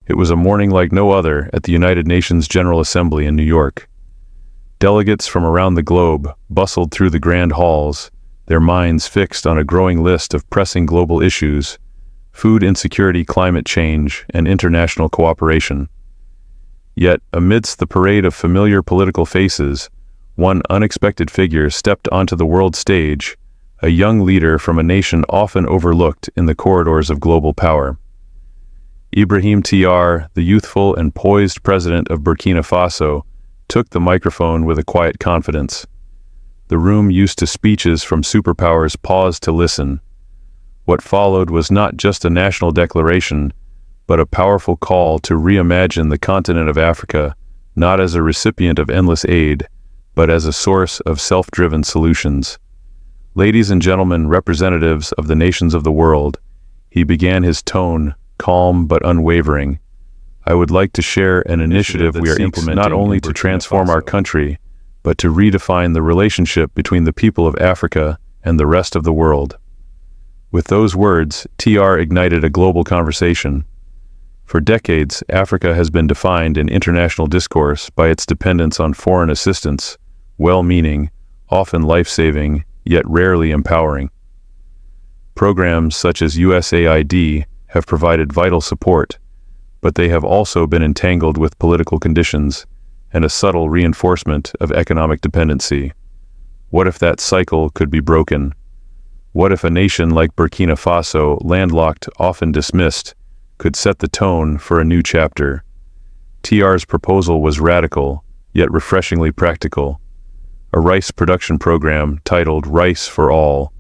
It was a morning like no other at the United Nations General Assembly in New York. Delegates from around the globe bustled through the grand halls, their minds fixed on a growing list of pressing global issues: food insecurity, climate change, and international cooperation. Yet, amidst the parade of familiar political faces, one unexpected figure stepped onto the world stage, a young leader from a nation often overlooked in the corridors of global power. Ibrahim Traoré, the youthful and poised president of Burkina Faso, took the microphone with a quiet confidence. The room used to speeches from superpowers paused to listen. What followed was not just a national declaration, but a powerful call to reimagine the continent of Africa, not as a recipient of endless aid, but as a source of self-driven solutions. Ladies and gentlemen, representatives of the nations of the world, he began his tone, calm but unwavering. I would like to share an initiative we are implementing not only to transform our country, but to redefine the relationship between the people of Africa and the rest of the world. With those words, Traoré ignited a global conversation. For decades, Africa has been defined in international discourse by its dependence on foreign assistance, well-meaning, often life-saving, yet rarely empowering. Programs such as USAID have provided vital support, but they have also been entangled with political conditions and a subtle reinforcement of economic dependency. What if that cycle could be broken? What if a nation like Burkina Faso, landlocked, often dismissed, could set the tone for a new chapter? Traoré's proposal was radical, yet refreshingly practical. A rice production program titled Rice for All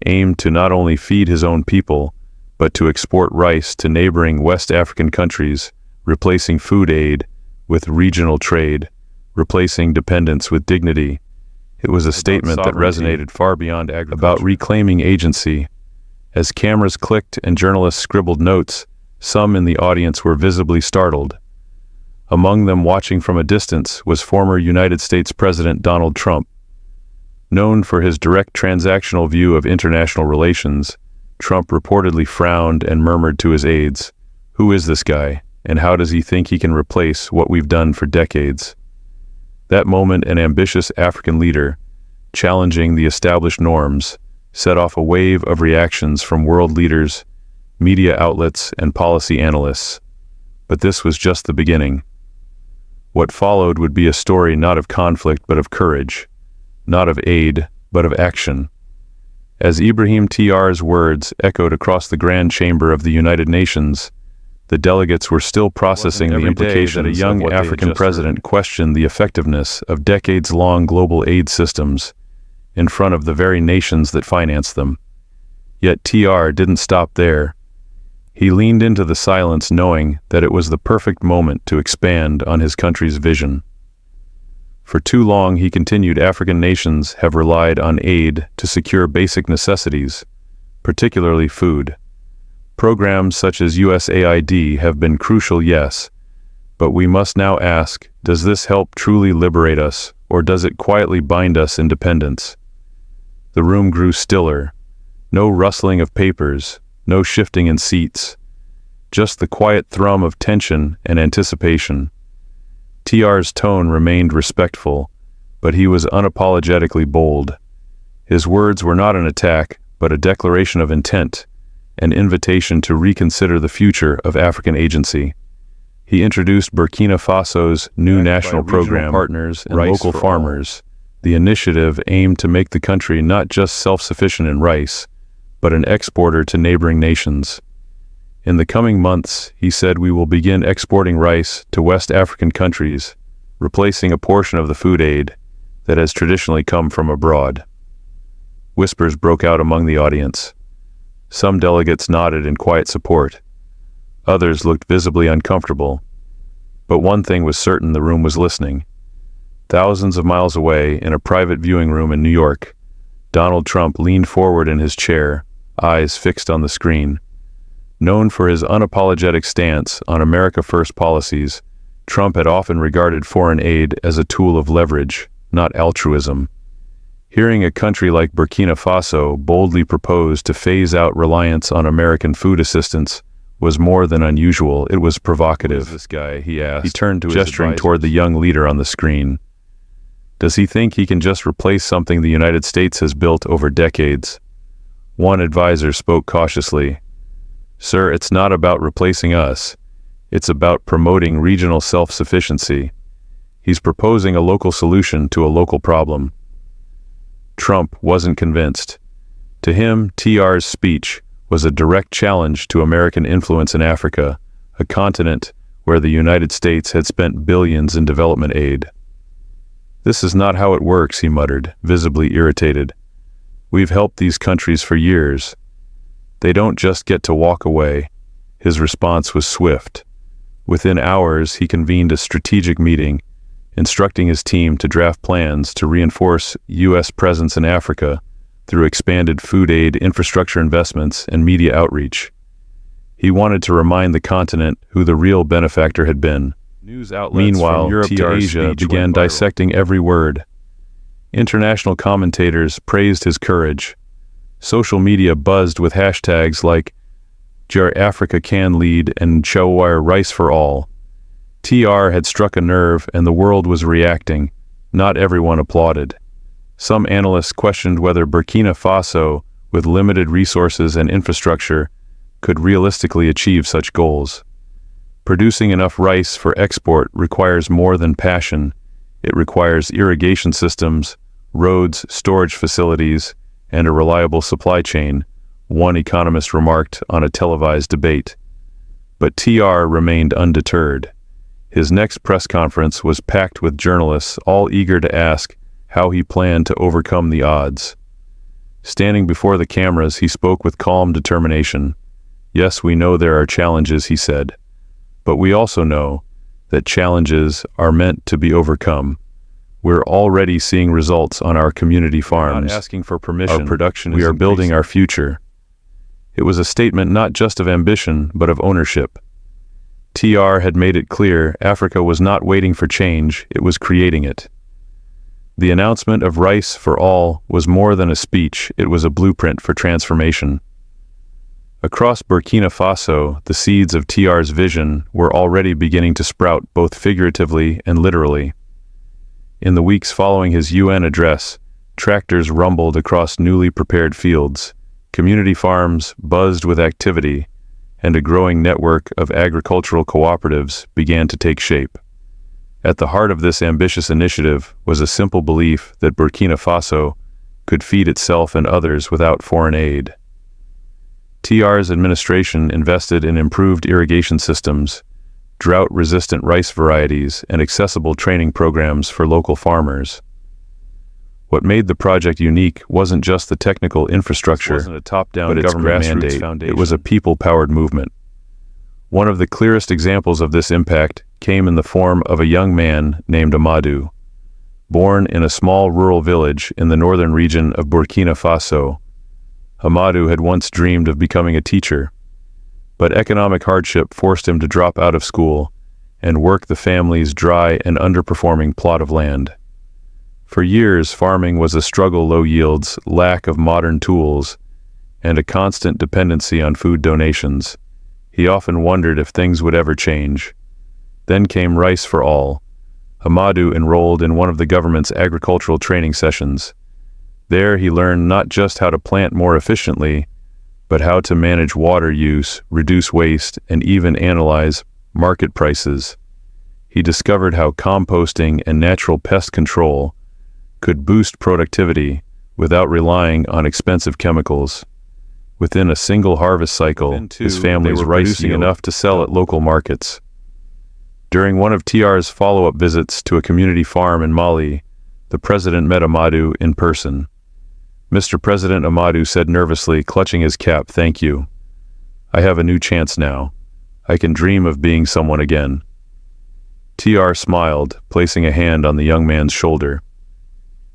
aimed to not only feed his own people, but to export rice to neighboring West African countries, replacing food aid with regional trade, replacing dependence with dignity. It was a statement that resonated far beyond agriculture, about reclaiming agency. As cameras clicked and journalists scribbled notes, some in the audience were visibly startled. Among them, watching from a distance, was former United States President Donald Trump. Known for his direct transactional view of international relations, Trump reportedly frowned and murmured to his aides, "Who is this guy, and how does he think he can replace what we've done for decades?" That moment, an ambitious African leader, challenging the established norms, set off a wave of reactions from world leaders, media outlets, and policy analysts. But this was just the beginning. What followed would be a story not of conflict but of courage, not of aid but of action. As Ibrahim Traoré's words echoed across the Grand Chamber of the United Nations, the delegates were still processing the implications that a young African president questioned the effectiveness of decades-long global aid systems in front of the very nations that financed them. Yet Traoré didn't stop there. He leaned into the silence, knowing that it was the perfect moment to expand on his country's vision. For too long, he continued, African nations have relied on aid to secure basic necessities, particularly food. Programs such as USAID have been crucial, yes, but we must now ask, does this help truly liberate us, or does it quietly bind us in dependence? The room grew stiller. No rustling of papers, no shifting in seats, just the quiet thrum of tension and anticipation. Traoré's tone remained respectful, but he was unapologetically bold. His words were not an attack, but a declaration of intent, an invitation to reconsider the future of African agency. He introduced Burkina Faso's new national program, partners and local farmers. The initiative aimed to make the country not just self-sufficient in rice, but an exporter to neighboring nations. In the coming months, he said, we will begin exporting rice to West African countries, replacing a portion of the food aid that has traditionally come from abroad. Whispers broke out among the audience. Some delegates nodded in quiet support. Others looked visibly uncomfortable. But one thing was certain, the room was listening. Thousands of miles away, in a private viewing room in New York, Donald Trump leaned forward in his chair, eyes fixed on the screen. Known for his unapologetic stance on America First policies, Trump had often regarded foreign aid as a tool of leverage, not altruism. Hearing a country like Burkina Faso boldly propose to phase out reliance on American food assistance was more than unusual, it was provocative. "Who is this guy?" he asked. He turned to his gesturing toward the young leader on the screen. "Does he think he can just replace something the United States has built over decades?" One advisor spoke cautiously. "Sir, it's not about replacing us. It's about promoting regional self-sufficiency. He's proposing a local solution to a local problem." Trump wasn't convinced. To him, TR's speech was a direct challenge to American influence in Africa, a continent where the United States had spent billions in development aid. "This is not how it works," he muttered, visibly irritated. "We've helped these countries for years. They don't just get to walk away." His response was swift. Within hours, he convened a strategic meeting, instructing his team to draft plans to reinforce U.S. presence in Africa through expanded food aid, infrastructure investments, and media outreach. He wanted to remind the continent who the real benefactor had been. News outlets Meanwhile, from Europe to Asia began dissecting every word. International commentators praised his courage. Social media buzzed with hashtags like Africa Can Lead and Traore Rice for All. TR had struck a nerve and the world was reacting. Not everyone applauded. Some analysts questioned whether Burkina Faso, with limited resources and infrastructure, could realistically achieve such goals. Producing enough rice for export requires more than passion. It requires irrigation systems, roads, storage facilities, and a reliable supply chain, one economist remarked on a televised debate. But TR remained undeterred. His next press conference was packed with journalists, all eager to ask how he planned to overcome the odds. Standing before the cameras, he spoke with calm determination. "Yes, we know there are challenges," he said. "But we also know that challenges are meant to be overcome. We're already seeing results on our community farms. We're not asking for permission. Our production is increasing. We are building our future." It was a statement not just of ambition, but of ownership. TR had made it clear Africa was not waiting for change, it was creating it. The announcement of Rice for All was more than a speech, it was a blueprint for transformation. Across Burkina Faso, the seeds of TR's vision were already beginning to sprout both figuratively and literally. In the weeks following his UN address, tractors rumbled across newly prepared fields, community farms buzzed with activity, and a growing network of agricultural cooperatives began to take shape. At the heart of this ambitious initiative was a simple belief that Burkina Faso could feed itself and others without foreign aid. TR's administration invested in improved irrigation systems, drought-resistant rice varieties, and accessible training programs for local farmers. What made the project unique wasn't just the technical infrastructure, but its grassroots mandate. It was a people-powered movement. One of the clearest examples of this impact came in the form of a young man named Amadou. Born in a small rural village in the northern region of Burkina Faso, Amadou had once dreamed of becoming a teacher, but economic hardship forced him to drop out of school and work the family's dry and underperforming plot of land. For years, farming was a struggle: low yields, lack of modern tools, and a constant dependency on food donations. He often wondered if things would ever change. Then came Rice for All. Amadou enrolled in one of the government's agricultural training sessions. There he learned not just how to plant more efficiently, but how to manage water use, reduce waste, and even analyze market prices. He discovered how composting and natural pest control could boost productivity without relying on expensive chemicals. Within a single harvest cycle, his family's rice producing enough to sell at local markets. During one of TR's follow-up visits to a community farm in Mali, the president met Amadou in person. "Mr. President," Amadou said nervously, clutching his cap, "thank you. I have a new chance now. I can dream of being someone again." TR smiled, placing a hand on the young man's shoulder.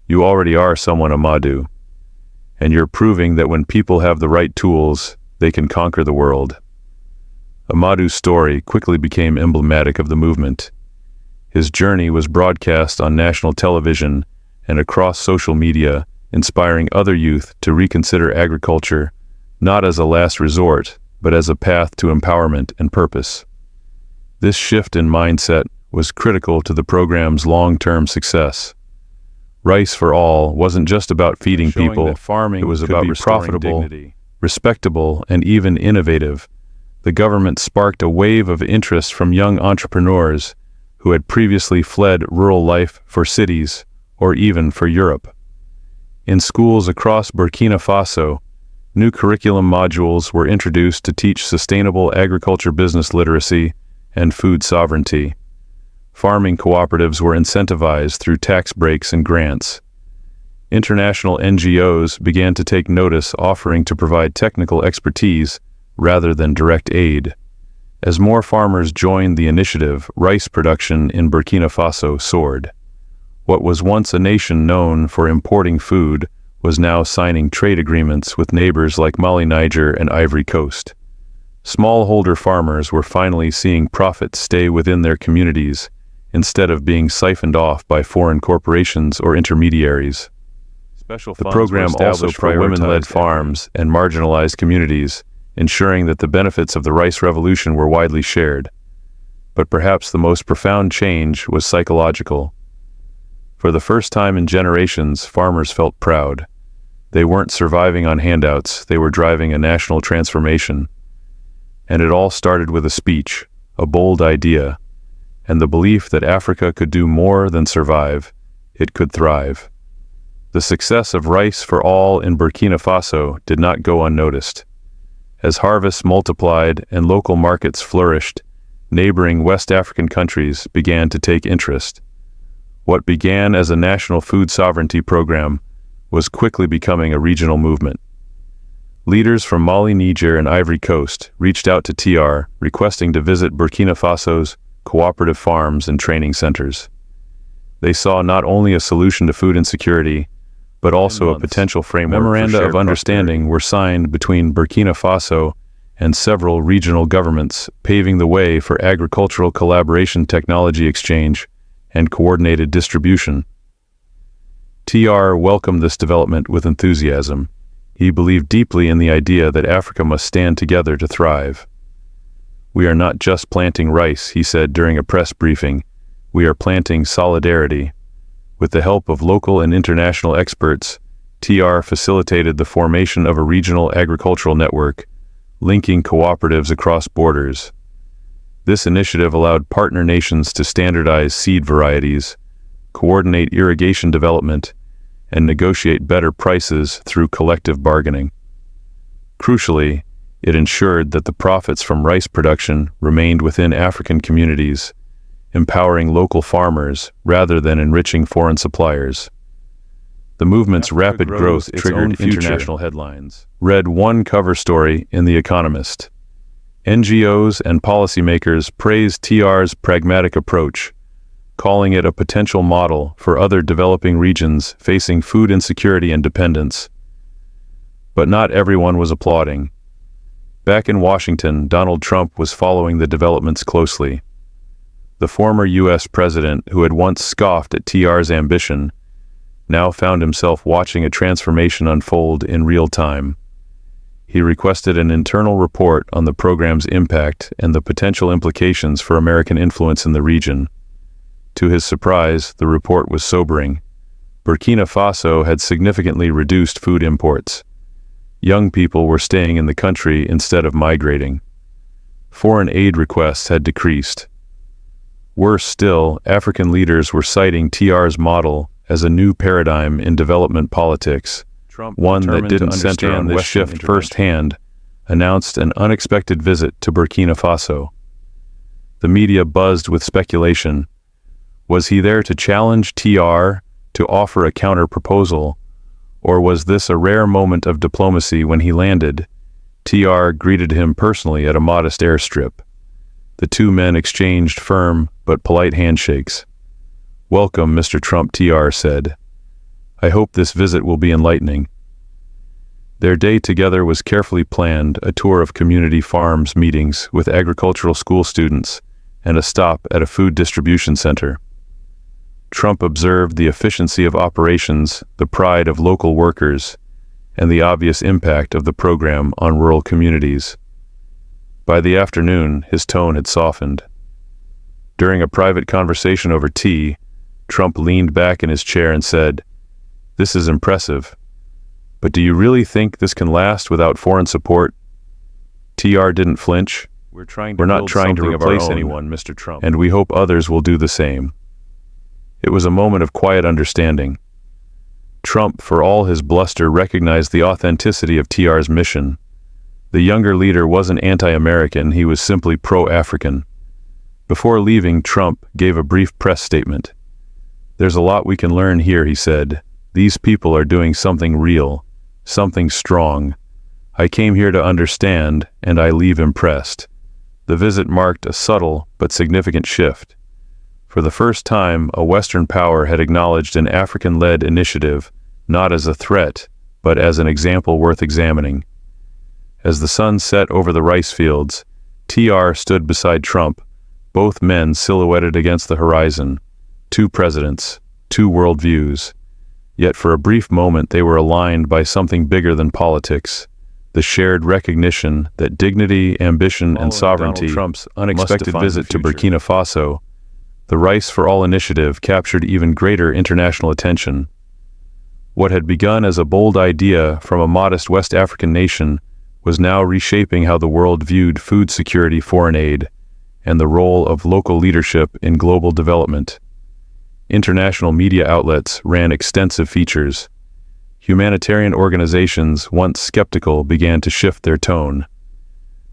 "You already are someone, Amadou, and you're proving that when people have the right tools, they can conquer the world." Amadou's story quickly became emblematic of the movement. His journey was broadcast on national television and across social media, inspiring other youth to reconsider agriculture not as a last resort, but as a path to empowerment and purpose. This shift in mindset was critical to the program's long-term success. Rice for All wasn't just about feeding people, it was about being profitable, respectable, and even innovative. The government sparked a wave of interest from young entrepreneurs who had previously fled rural life for cities or even for Europe. In schools across Burkina Faso, new curriculum modules were introduced to teach sustainable agriculture business literacy and food sovereignty. Farming cooperatives were incentivized through tax breaks and grants. International NGOs began to take notice, offering to provide technical expertise rather than direct aid. As more farmers joined the initiative, rice production in Burkina Faso soared. What was once a nation known for importing food was now signing trade agreements with neighbors like Mali, Niger, and Ivory Coast. Smallholder farmers were finally seeing profits stay within their communities instead of being siphoned off by foreign corporations or intermediaries. The program also prioritized women-led farms and marginalized communities, ensuring that the benefits of the rice revolution were widely shared. But perhaps the most profound change was psychological. For the first time in generations, farmers felt proud. They weren't surviving on handouts, they were driving a national transformation. And it all started with a speech, a bold idea, and the belief that Africa could do more than survive, it could thrive. The success of Rice for All in Burkina Faso did not go unnoticed. As harvests multiplied and local markets flourished, neighboring West African countries began to take interest. What began as a national food sovereignty program was quickly becoming a regional movement. Leaders from Mali, Niger, and Ivory Coast reached out to TR, requesting to visit Burkina Faso's cooperative farms and training centers. They saw not only a solution to food insecurity, but also a potential framework. Memoranda of understanding were signed between Burkina Faso and several regional governments, paving the way for agricultural collaboration, technology exchange, and coordinated distribution. TR welcomed this development with enthusiasm. He believed deeply in the idea that Africa must stand together to thrive. "We are not just planting rice," he said during a press briefing. "We are planting solidarity." With the help of local and international experts, TR facilitated the formation of a regional agricultural network, linking cooperatives across borders. This initiative allowed partner nations to standardize seed varieties, coordinate irrigation development, and negotiate better prices through collective bargaining. Crucially, it ensured that the profits from rice production remained within African communities, empowering local farmers rather than enriching foreign suppliers. The movement's rapid growth triggered international headlines. Read one cover story in The Economist. NGOs and policymakers praised TR's pragmatic approach, calling it a potential model for other developing regions facing food insecurity and dependence. But not everyone was applauding. Back in Washington, Donald Trump was following the developments closely. The former U.S. president, who had once scoffed at TR's ambition, now found himself watching a transformation unfold in real time. He requested an internal report on the program's impact and the potential implications for American influence in the region. To his surprise, the report was sobering. Burkina Faso had significantly reduced food imports. Young people were staying in the country instead of migrating. Foreign aid requests had decreased. Worse still, African leaders were citing TR's model as a new paradigm in development politics. Trump, one that didn't center on this shift firsthand, announced an unexpected visit to Burkina Faso. The media buzzed with speculation. Was he there to challenge TR, to offer a counter-proposal, or was this a rare moment of diplomacy? When he landed, TR greeted him personally at a modest airstrip. The two men exchanged firm but polite handshakes. "Welcome, Mr. Trump," TR said. "I hope this visit will be enlightening." Their day together was carefully planned, a tour of community farms, meetings with agricultural school students, and a stop at a food distribution center. Trump observed the efficiency of operations, the pride of local workers, and the obvious impact of the program on rural communities. By the afternoon, his tone had softened. During a private conversation over tea, Trump leaned back in his chair and said, "This is impressive. But do you really think this can last without foreign support?" TR didn't flinch. We're not trying to replace anyone, Mr. Trump, and we hope others will do the same." It was a moment of quiet understanding. Trump, for all his bluster, recognized the authenticity of TR's mission. The younger leader wasn't anti-American, he was simply pro-African. Before leaving, Trump gave a brief press statement. "There's a lot we can learn here," he said. "These people are doing something real, something strong. I came here to understand, and I leave impressed." The visit marked a subtle but significant shift. For the first time, a Western power had acknowledged an African-led initiative, not as a threat, but as an example worth examining. As the sun set over the rice fields, TR stood beside Trump, both men silhouetted against the horizon. Two presidents, two worldviews. Yet for a brief moment they were aligned by something bigger than politics. The shared recognition that dignity, ambition, and sovereignty. Trump's unexpected visit to Burkina Faso, the Rice for All initiative captured even greater international attention. What had begun as a bold idea from a modest West African nation was now reshaping how the world viewed food security, foreign aid, and the role of local leadership in global development. International media outlets ran extensive features. Humanitarian organizations, once skeptical, began to shift their tone.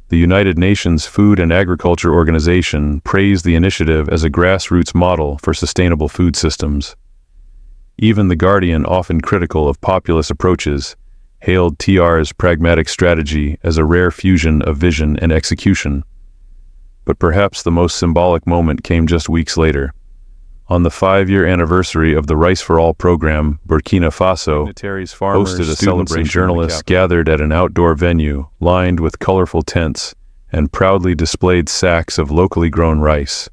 The United Nations Food and Agriculture Organization praised the initiative as a grassroots model for sustainable food systems. Even The Guardian, often critical of populist approaches, hailed TR's pragmatic strategy as a rare fusion of vision and execution. But perhaps the most symbolic moment came just weeks later. On the 5-year anniversary of the Rice for All program, Burkina Faso hosted a celebration. Journalists gathered at an outdoor venue lined with colorful tents and proudly displayed sacks of locally grown rice.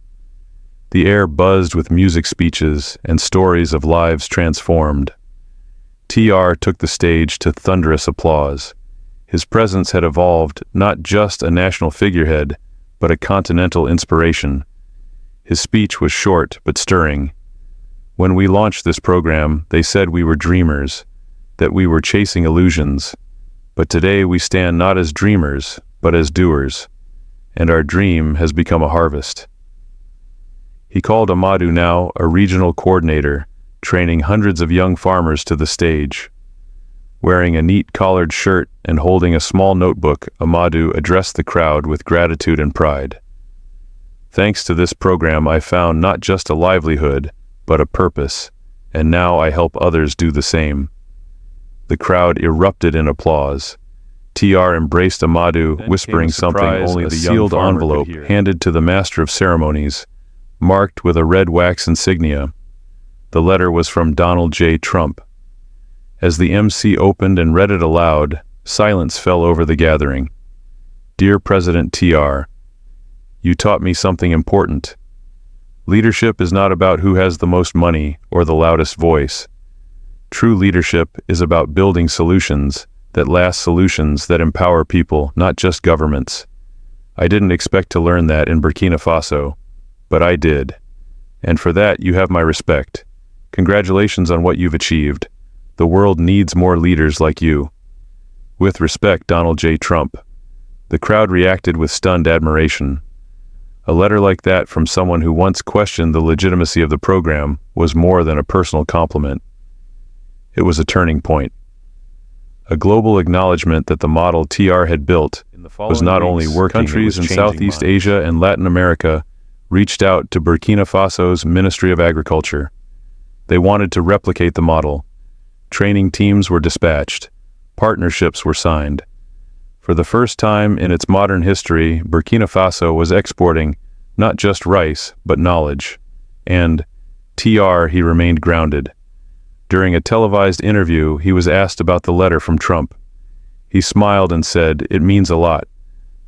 The air buzzed with music, speeches, and stories of lives transformed. TR took the stage to thunderous applause. His presence had evolved not just a national figurehead, but a continental inspiration. His speech was short but stirring. "When we launched this program, they said we were dreamers, that we were chasing illusions. But today we stand not as dreamers, but as doers. And our dream has become a harvest." He called Amadou, now a regional coordinator, training hundreds of young farmers, to the stage. Wearing a neat collared shirt and holding a small notebook, Amadou addressed the crowd with gratitude and pride. "Thanks to this program, I found not just a livelihood, but a purpose, and now I help others do the same." The crowd erupted in applause. TR embraced Amadou, whispering something only the sealed envelope handed to the master of ceremonies, marked with a red wax insignia. The letter was from Donald J. Trump. As the MC opened and read it aloud, silence fell over the gathering. "Dear President TR, you taught me something important. Leadership is not about who has the most money or the loudest voice. True leadership is about building solutions that last, solutions that empower people, not just governments. I didn't expect to learn that in Burkina Faso, but I did. And for that, you have my respect. Congratulations on what you've achieved. The world needs more leaders like you. With respect, Donald J. Trump." The crowd reacted with stunned admiration. A letter like that from someone who once questioned the legitimacy of the program was more than a personal compliment. It was a turning point. A global acknowledgement that the model TR had built was not only working. Countries in Southeast Asia and Latin America reached out to Burkina Faso's Ministry of Agriculture. They wanted to replicate the model. Training teams were dispatched. Partnerships were signed. For the first time in its modern history, Burkina Faso was exporting not just rice, but knowledge. And TR, he remained grounded. During a televised interview, he was asked about the letter from Trump. He smiled and said, "It means a lot.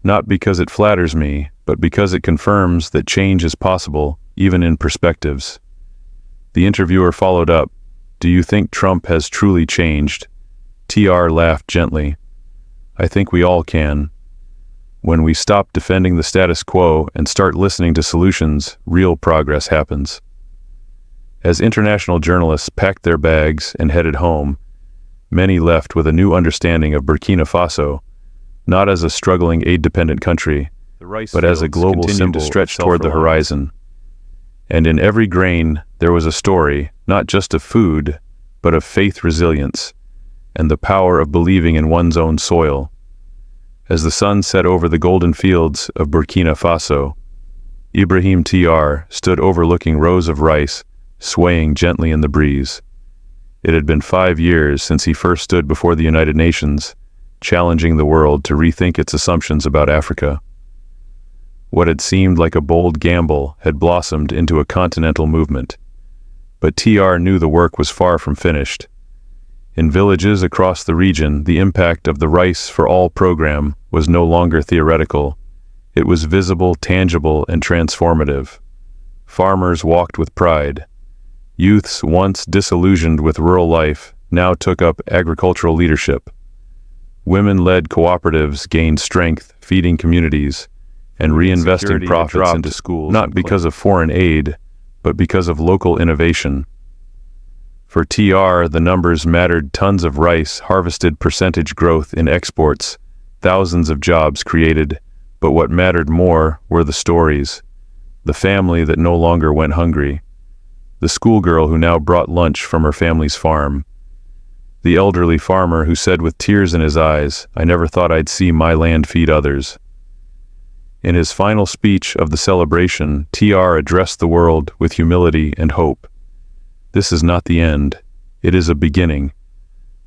Not because it flatters me, but because it confirms that change is possible, even in perspectives." The interviewer followed up, "Do you think Trump has truly changed?" TR laughed gently. "I think we all can. When we stop defending the status quo and start listening to solutions, real progress happens. As international journalists packed their bags and headed home, many left with a new understanding of Burkina Faso, not as a struggling aid-dependent country, but as a global symbol stretched toward the horizon. And in every grain, there was a story, not just of food, but of faith resilience, and the power of believing in one's own soil. As the sun set over the golden fields of Burkina Faso, Ibrahim Traoré stood overlooking rows of rice, swaying gently in the breeze. It had been 5 years since he first stood before the United Nations, challenging the world to rethink its assumptions about Africa. What had seemed like a bold gamble had blossomed into a continental movement. But Traoré knew the work was far from finished. In villages across the region, the impact of the Rice for All program was no longer theoretical. It was visible, tangible, and transformative. Farmers walked with pride. Youths once disillusioned with rural life now took up agricultural leadership. Women-led cooperatives gained strength, feeding communities, and reinvesting profits into schools, not because of foreign aid, but because of local innovation. For Traoré, the numbers mattered. Tons of rice harvested, percentage growth in exports, thousands of jobs created, but what mattered more were the stories. The family that no longer went hungry. The schoolgirl who now brought lunch from her family's farm. The elderly farmer who said with tears in his eyes, "I never thought I'd see my land feed others." In his final speech of the celebration, Traoré addressed the world with humility and hope. This is not the end. It is a beginning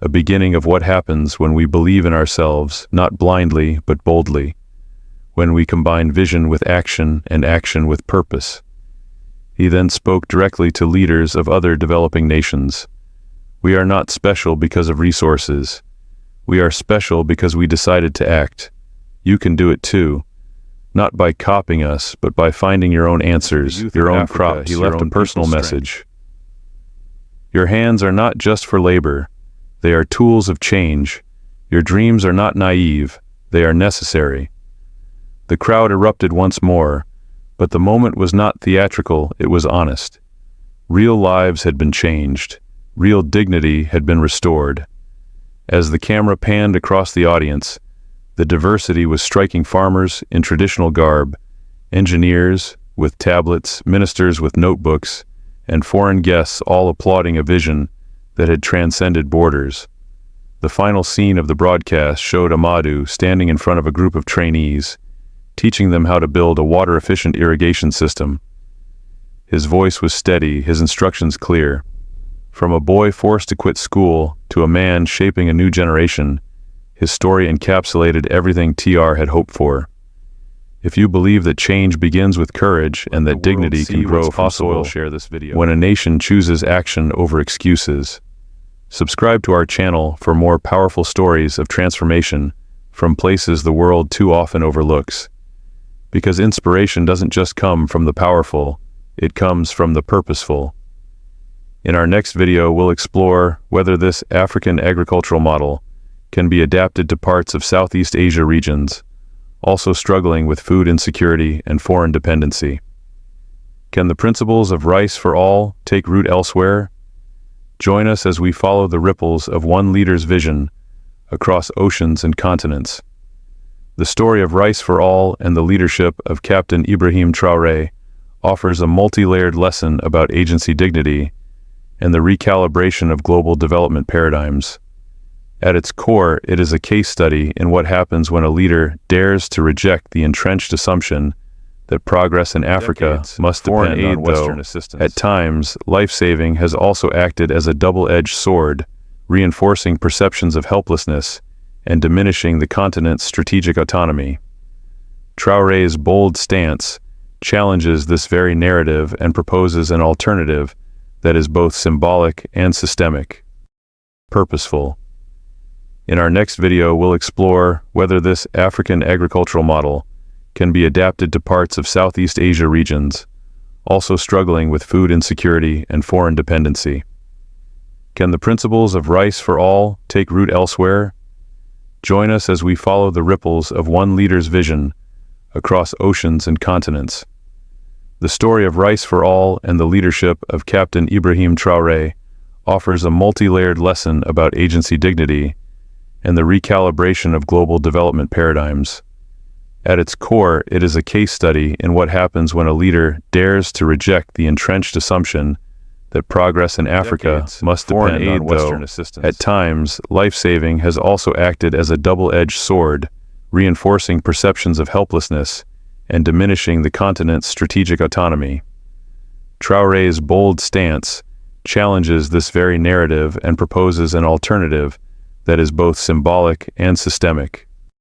of what happens when we believe in ourselves, not blindly but boldly, when we combine vision with action and action with purpose. He then spoke directly to leaders of other developing nations. We are not special because of resources. We are special because we decided to act. You can do it too. Not by copying us, but by finding your own answers, your own crops. He left a personal message. Your hands are not just for labor. They are tools of change. Your dreams are not naive. They are necessary. The crowd erupted once more, but the moment was not theatrical, it was honest. Real lives had been changed. Real dignity had been restored. As the camera panned across the audience, the diversity was striking: farmers in traditional garb, engineers with tablets, ministers with notebooks, and foreign guests all applauding a vision that had transcended borders. The final scene of the broadcast showed Amadou standing in front of a group of trainees, teaching them how to build a water-efficient irrigation system. His voice was steady, his instructions clear. From a boy forced to quit school to a man shaping a new generation, his story encapsulated everything Traoré had hoped for. If you believe that change begins with courage and that dignity can grow from soil, share this video. When a nation chooses action over excuses. Subscribe to our channel for more powerful stories of transformation from places the world too often overlooks. Because inspiration doesn't just come from the powerful, it comes from the purposeful. In our next video, we'll explore whether this African agricultural model can be adapted to parts of Southeast Asia regions, also struggling with food insecurity and foreign dependency. Can the principles of rice for all take root elsewhere? Join us as we follow the ripples of one leader's vision across oceans and continents. The story of rice for all and the leadership of Captain Ibrahim Traoré offers a multi-layered lesson about agency, dignity, and the recalibration of global development paradigms. At its core, it is a case study in what happens when a leader dares to reject the entrenched assumption that progress in Africa must depend on Western assistance. At times, life-saving has also acted as a double-edged sword, reinforcing perceptions of helplessness and diminishing the continent's strategic autonomy. Traoré's bold stance challenges this very narrative and proposes an alternative that is both symbolic and systemic. Purposeful. In our next video, we'll explore whether this African agricultural model can be adapted to parts of Southeast Asia regions, also struggling with food insecurity and foreign dependency. Can the principles of rice for all take root elsewhere? Join us as we follow the ripples of one leader's vision across oceans and continents. The story of Rice for All and the leadership of Captain Ibrahim Traoré offers a multi-layered lesson about agency dignity and the recalibration of global development paradigms. At its core, it is a case study in what happens when a leader dares to reject the entrenched assumption that progress in Africa must depend on Western assistance. At times, life-saving has also acted as a double-edged sword, reinforcing perceptions of helplessness and diminishing the continent's strategic autonomy. Traoré's bold stance challenges this very narrative and proposes an alternative that is both symbolic and systemic.